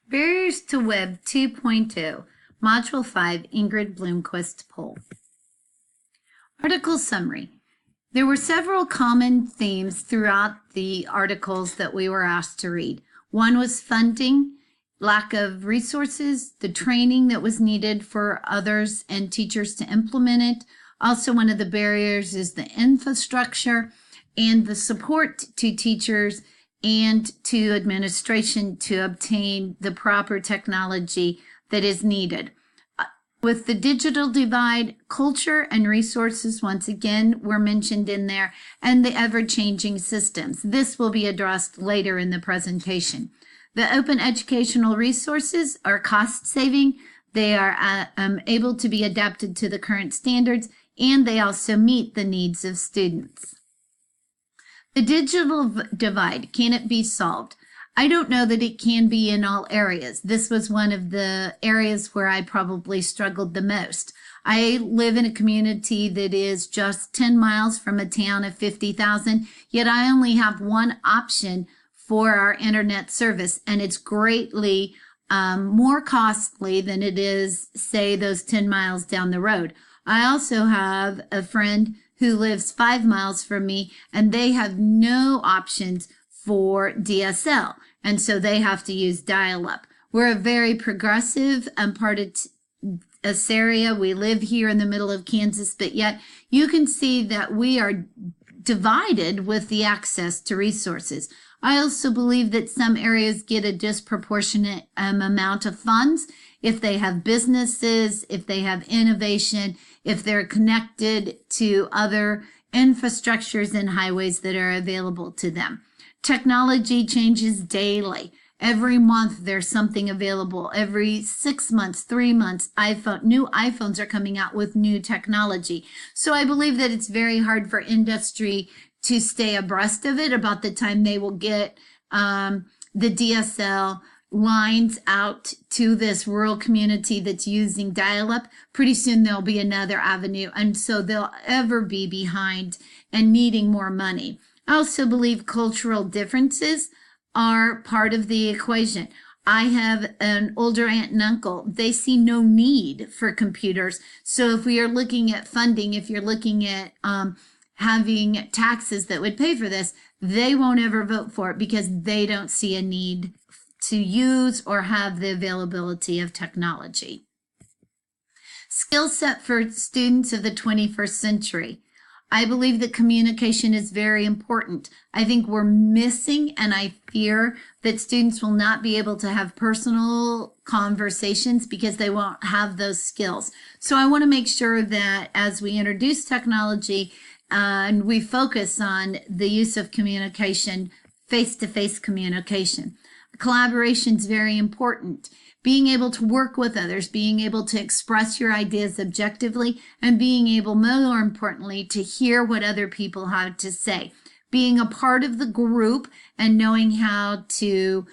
Barriers to Web 2.0, Module 5, Ingrid Bloomquist poll. Article summary. There were several common themes throughout the articles that we were asked to read. One was funding, lack of resources, the training that was needed for others and teachers to implement it. Also, one of the barriers is the infrastructure and the support to teachers and to administration to obtain the proper technology that is needed. With the digital divide, culture and resources, once again, were mentioned in there, and the ever-changing systems. This will be addressed later in the presentation. The open educational resources are cost-saving. They are able to be adapted to the current standards, and they also meet the needs of students. The digital divide, can it be solved? I don't know that it can be in all areas. This was one of the areas where I probably struggled the most. I live in a community that is just 10 miles from a town of 50,000, yet I only have one option for our internet service, and it's greatly more costly than it is, say, those 10 miles down the road. I also have a friend who lives 5 miles from me, and they have no options for DSL, and so they have to use dial-up. We're a very progressive part of this area. We live here in the middle of Kansas, but yet you can see that we are divided with the access to resources. I also believe that some areas get a disproportionate amount of funds if they have businesses, if they have innovation, if they're connected to other infrastructures and highways that are available to them. Technology changes daily. Every month there's something available. Every 6 months, 3 months, new iPhones are coming out with new technology. So I believe that it's very hard for industry to stay abreast of it. About the time they will get the DSL lines out to this rural community that's using dial-up, pretty soon there'll be another avenue, and so they'll ever be behind and needing more money. I also believe cultural differences are part of the equation. I have an older aunt and uncle. They see no need for computers. So if we are looking at funding, if you're looking at having taxes that would pay for this, they won't ever vote for it because they don't see a need to use or have the availability of technology. Skill set for students of the 21st century. I believe that communication is very important. I think we're missing, and I fear that students will not be able to have personal conversations because they won't have those skills. So I want to make sure that as we introduce technology and we focus on the use of communication, face-to-face communication. Collaboration is very important. Being able to work with others, being able to express your ideas objectively, and being able, more importantly, to hear what other people have to say. Being a part of the group and knowing how to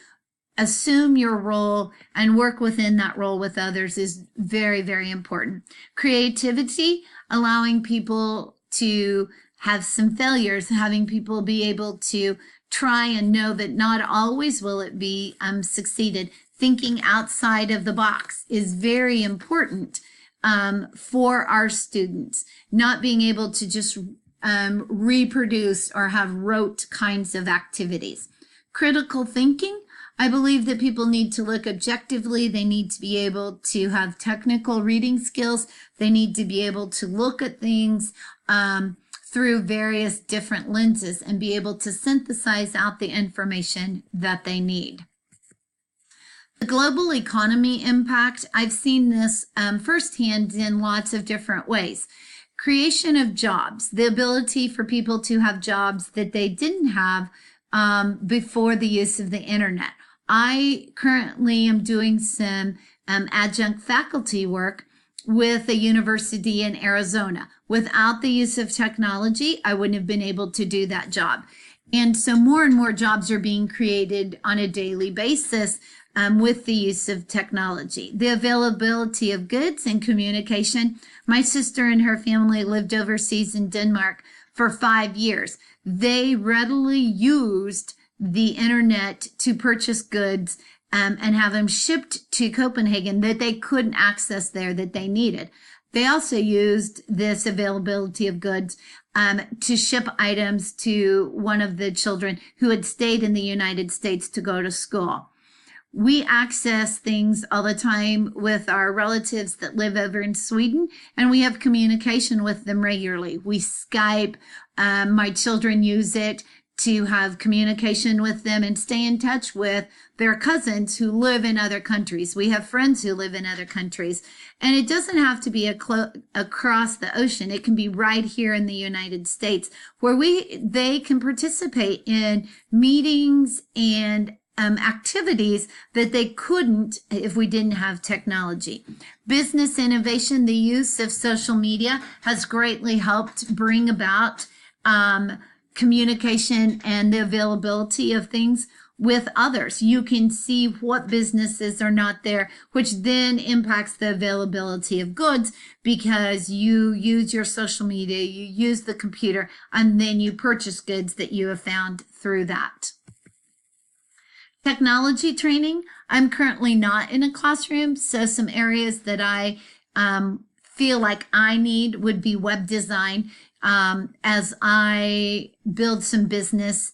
assume your role and work within that role with others is very, very important. Creativity, allowing people to have some failures, having people be able to try and know that not always will it be succeeded. Thinking outside of the box is very important for our students. Not being able to just reproduce or have rote kinds of activities. Critical thinking, I believe that people need to look objectively. They need to be able to have technical reading skills. They need to be able to look at things through various different lenses and be able to synthesize out the information that they need. The global economy impact, I've seen this firsthand in lots of different ways. Creation of jobs, the ability for people to have jobs that they didn't have before the use of the internet. I currently am doing some adjunct faculty work with a university in Arizona. Without the use of technology, I wouldn't have been able to do that job. And so more and more jobs are being created on a daily basis with the use of technology. The availability of goods and communication. My sister and her family lived overseas in Denmark for 5 years. They readily used the internet to purchase goods and have them shipped to Copenhagen that they couldn't access there that they needed. They also used this availability of goods to ship items to one of the children who had stayed in the United States to go to school. We access things all the time with our relatives that live over in Sweden, and we have communication with them regularly. We Skype. My children use it to have communication with them and stay in touch with their cousins who live in other countries. We have friends who live in other countries, and it doesn't have to be across the ocean. It can be right here in the United States, where they can participate in meetings and activities that they couldn't if we didn't have technology. Business innovation, the use of social media has greatly helped bring about communication and the availability of things with others. You can see what businesses are not there, which then impacts the availability of goods because you use your social media, you use the computer, and then you purchase goods that you have found through that. Technology training. I'm currently not in a classroom, so some areas that I feel like I need would be web design. As I build some business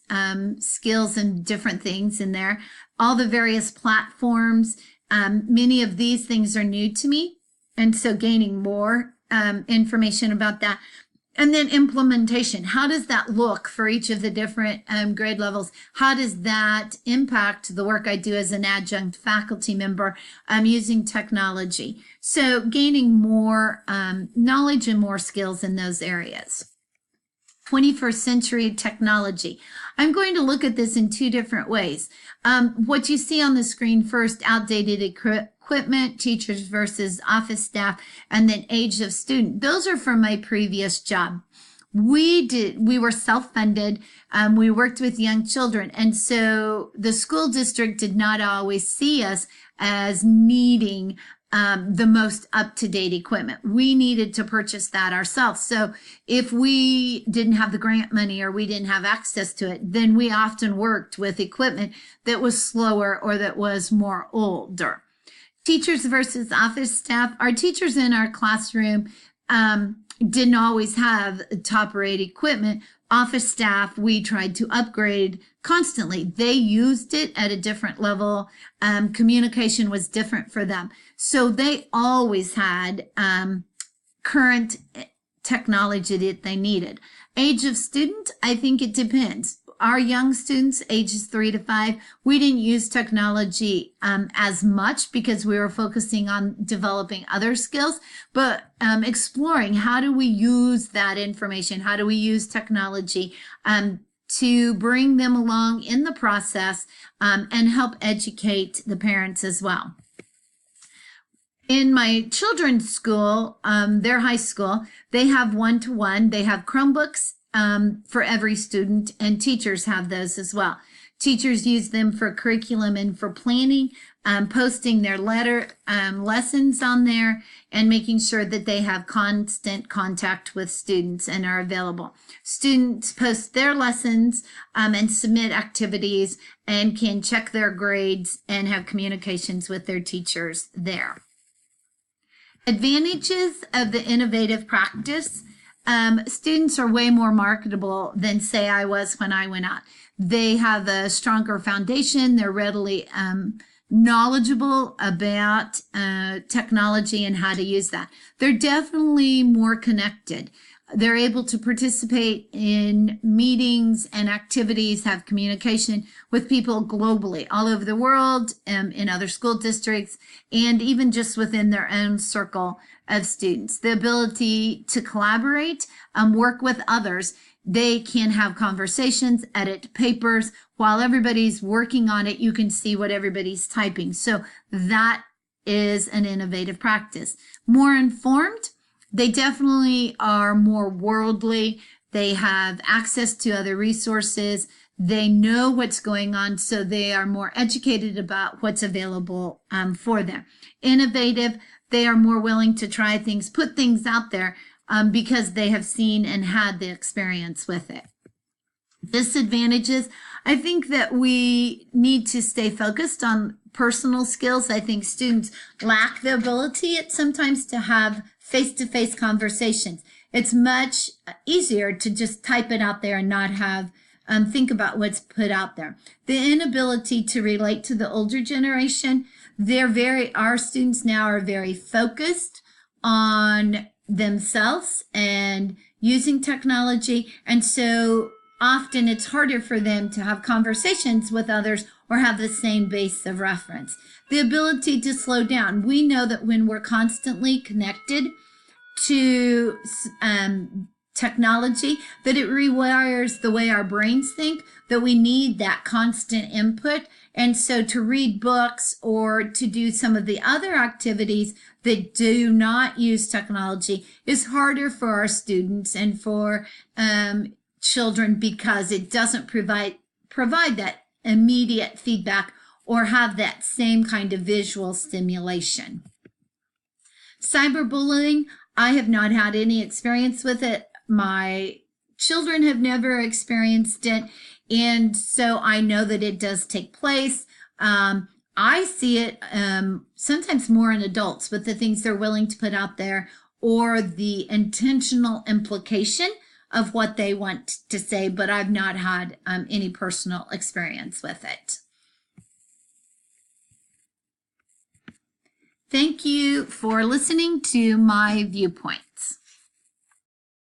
skills and different things in there, all the various platforms, many of these things are new to me, and so gaining more information about that. And then implementation. How does that look for each of the different grade levels? How does that impact the work I do as an adjunct faculty member using technology? So gaining more knowledge and more skills in those areas. 21st century technology. I'm going to look at this in two different ways. What you see on the screen first, outdated equipment, teachers versus office staff, and then age of student. Those are from my previous job. We were self-funded. We worked with young children. And so the school district did not always see us as needing the most up-to-date equipment. We needed to purchase that ourselves. So if we didn't have the grant money or we didn't have access to it, then we often worked with equipment that was slower or that was more older. Teachers versus office staff. Our teachers in our classroom didn't always have top-rate equipment. Office staff, we tried to upgrade constantly. They used it at a different level. Communication was different for them. So they always had current technology that they needed. Age of student, I think it depends. Our young students, ages 3 to 5, we didn't use technology as much because we were focusing on developing other skills, but exploring how do we use that information? How do we use technology to bring them along in the process and help educate the parents as well? In my children's school, their high school, they have one-to-one. They have Chromebooks for every student, and teachers have those as well. Teachers use them for curriculum and for planning, posting their lessons on there, and making sure that they have constant contact with students and are available. Students post their lessons and submit activities and can check their grades and have communications with their teachers there. Advantages of the innovative practice. Students are way more marketable than, say, I was when I went out. They have a stronger foundation. They're readily knowledgeable about technology and how to use that. They're definitely more connected. They're able to participate in meetings and activities, have communication with people globally, all over the world, in other school districts, and even just within their own circle of students. The ability to collaborate, work with others. They can have conversations, edit papers. While everybody's working on it, you can see what everybody's typing. So that is an innovative practice. More informed. They definitely are more worldly. They have access to other resources. They know what's going on, so they are more educated about what's available for them. Innovative, they are more willing to try things, put things out there because they have seen and had the experience with it. Disadvantages, I think that we need to stay focused on personal skills. I think students lack the ability at sometimes to have face-to-face conversations. It's much easier to just type it out there and not have think about what's put out there. The inability to relate to the older generation, our students now are very focused on themselves and using technology. And so often it's harder for them to have conversations with others or have the same base of reference. The ability to slow down. We know that when we're constantly connected to technology, that it rewires the way our brains think, that we need that constant input. And so to read books or to do some of the other activities that do not use technology is harder for our students and for children, because it doesn't provide that immediate feedback or have that same kind of visual stimulation. Cyberbullying, I have not had any experience with it. My children have never experienced it, and so I know that it does take place. I see it sometimes more in adults with the things they're willing to put out there or the intentional implication of what they want to say, but I've not had any personal experience with it. Thank you for listening to my viewpoints.